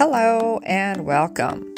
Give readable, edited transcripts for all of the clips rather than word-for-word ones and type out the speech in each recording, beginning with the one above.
Hello and welcome.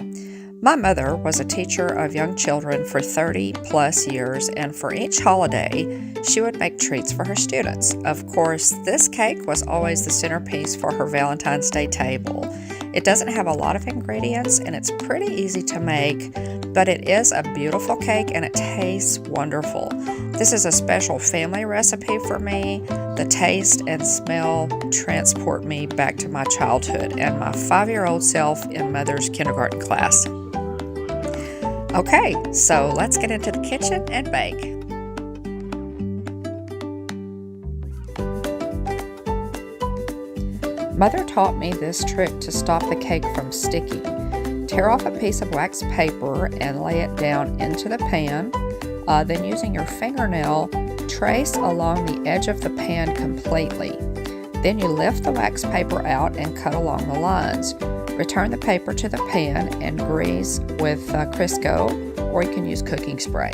My mother was a teacher of young children for 30 plus years, and for each holiday, she would make treats for her students. Of course, this cake was always the centerpiece for her Valentine's Day table. It doesn't have a lot of ingredients and it's pretty easy to make, but it is a beautiful cake and it tastes wonderful. This is a special family recipe for me. The taste and smell transport me back to my childhood and my 5-year-old self in Mother's kindergarten class. Okay, so let's get into the kitchen and bake. Mother taught me this trick to stop the cake from sticking. Tear off a piece of wax paper and lay it down into the pan. Then using your fingernail, trace along the edge of the pan completely. Then you lift the wax paper out and cut along the lines. Return the paper to the pan and grease with Crisco, or you can use cooking spray.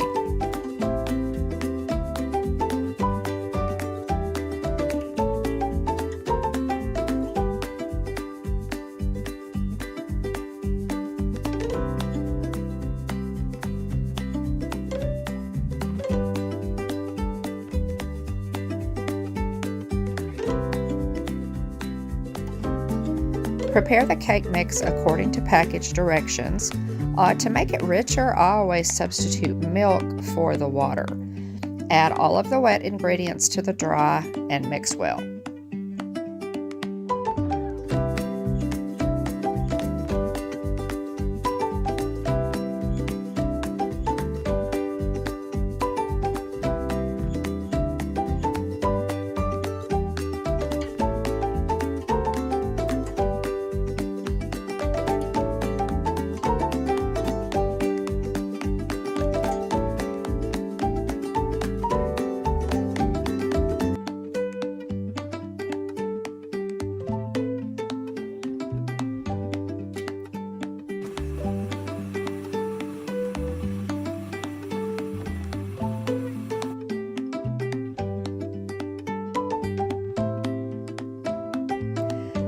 Prepare the cake mix according to package directions. To make it richer, I always substitute milk for the water. Add all of the wet ingredients to the dry and mix well.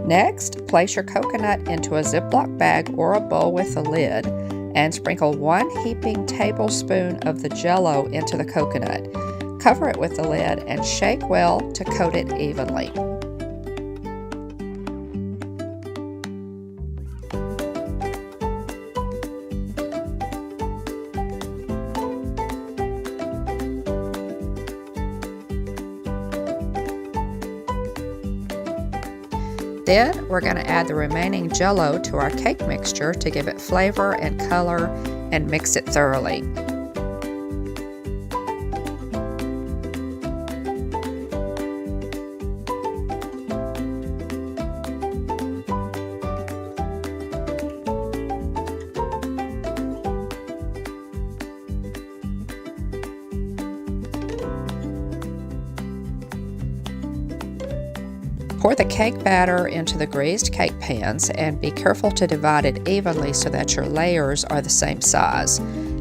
Next, place your coconut into a Ziploc bag or a bowl with a lid and sprinkle 1 heaping tablespoon of the Jell-O into the coconut. Cover it with the lid and shake well to coat it evenly. Then we're going to add the remaining Jell-O to our cake mixture to give it flavor and color and mix it thoroughly. Pour the cake batter into the greased cake pans and be careful to divide it evenly so that your layers are the same size,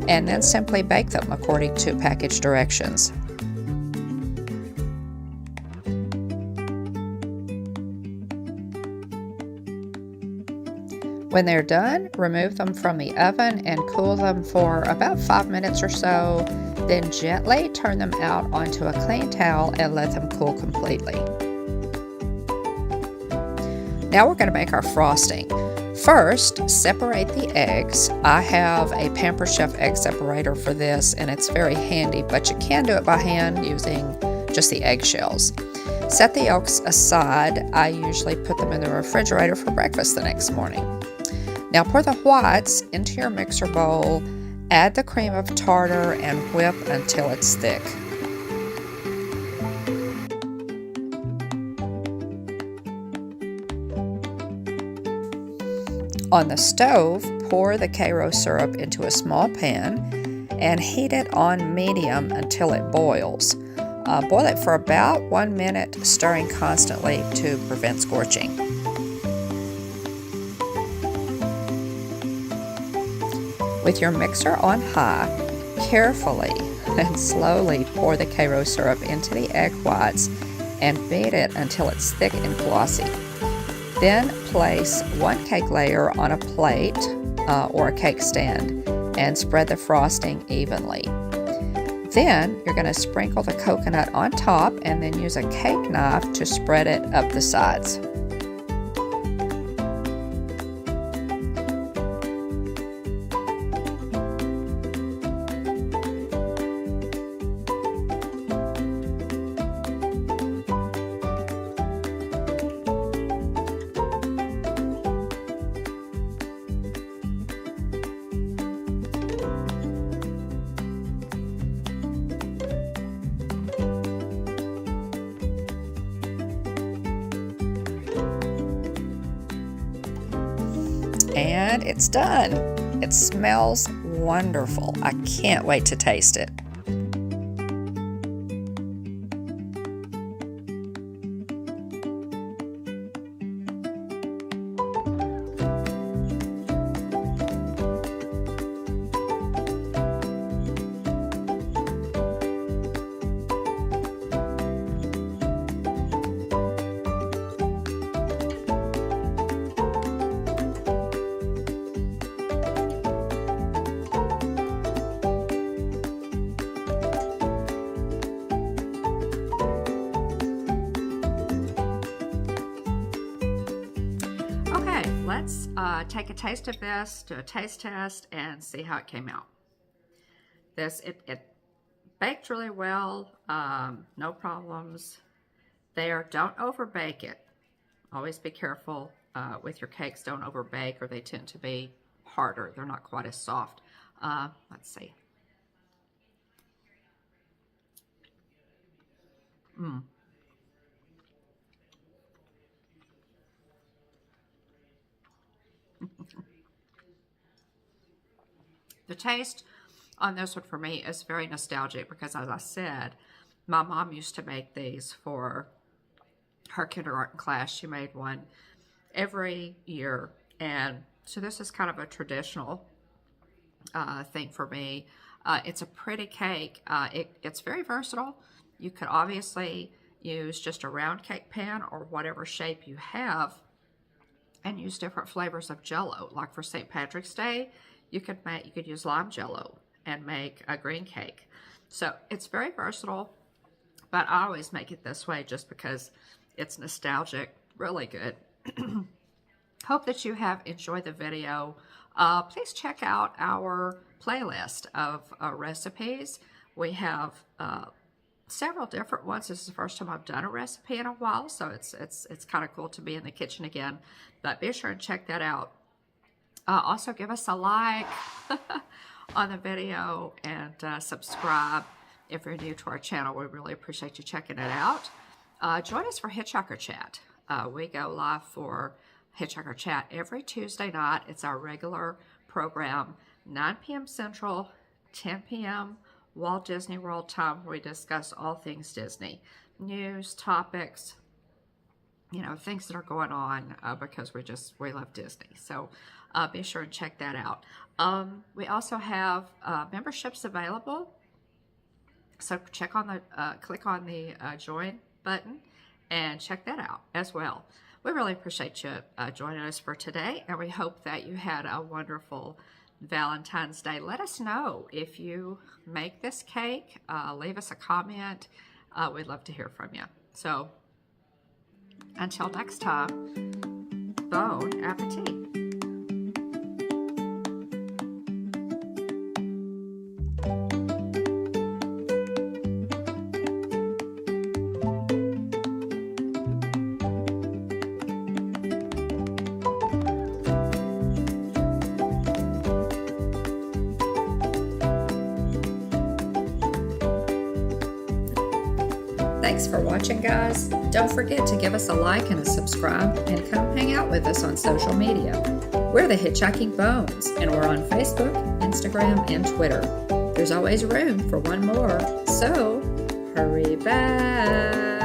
and then simply bake them according to package directions. When they're done, remove them from the oven and cool them for about 5 minutes or so, then gently turn them out onto a clean towel and let them cool completely. Now we're going to make our frosting. First, separate the eggs. I have a Pampered Chef egg separator for this and it's very handy, but you can do it by hand using just the eggshells. Set the yolks aside. I usually put them in the refrigerator for breakfast the next morning. Now pour the whites into your mixer bowl, add the cream of tartar and whip until it's thick. On the stove, pour the Karo syrup into a small pan and heat it on medium until it boils. Boil it for about 1 minute, stirring constantly to prevent scorching. With your mixer on high, carefully and slowly pour the Karo syrup into the egg whites and beat it until it's thick and glossy. Then place one cake layer on a plate or a cake stand and spread the frosting evenly. Then you're going to sprinkle the coconut on top and then use a cake knife to spread it up the sides. And it's done. It smells wonderful. I can't wait to taste it. Let's take a taste of this, do a taste test, and see how it came out. It baked really well, no problems there. Don't over bake it. Always be careful with your cakes. Don't over bake or they tend to be harder. They're not quite as soft. Let's see. The taste on this one for me is very nostalgic because, as I said, my mom used to make these for her kindergarten class. She made one every year, and so this is kind of a traditional thing for me. It's a pretty cake. It's very versatile. You could obviously use just a round cake pan or whatever shape you have and use different flavors of Jell-O. Like for St. Patrick's Day, you could use lime Jell-O and make a green cake. So it's very versatile, but I always make it this way just because it's nostalgic, really good. Hope that you have enjoyed the video. Please check out our playlist of recipes. We have several different ones. This is the first time I've done a recipe in a while, so it's kind of cool to be in the kitchen again. But be sure and check that out. Also, give us a like on the video and subscribe if you're new to our channel. We really appreciate you checking it out. Join us for Hitchhiker Chat. We go live for Hitchhiker Chat every Tuesday night. It's our regular program, 9 p.m. Central, 10 p.m. Walt Disney World time, where we discuss all things Disney. News, topics, things that are going on because we love Disney. So be sure and check that out. We also have memberships available. So click on the join button and check that out as well. We really appreciate you joining us for today, and we hope that you had a wonderful Valentine's Day. Let us know if you make this cake. Leave us a comment. We'd love to hear from you. So until next time, bon appetit. Thanks for watching, guys. Don't forget to give us a like and a subscribe and come hang out with us on social media. We're the Hitchhiking Bones, and we're on Facebook, Instagram, and Twitter. There's always room for one more, so hurry back.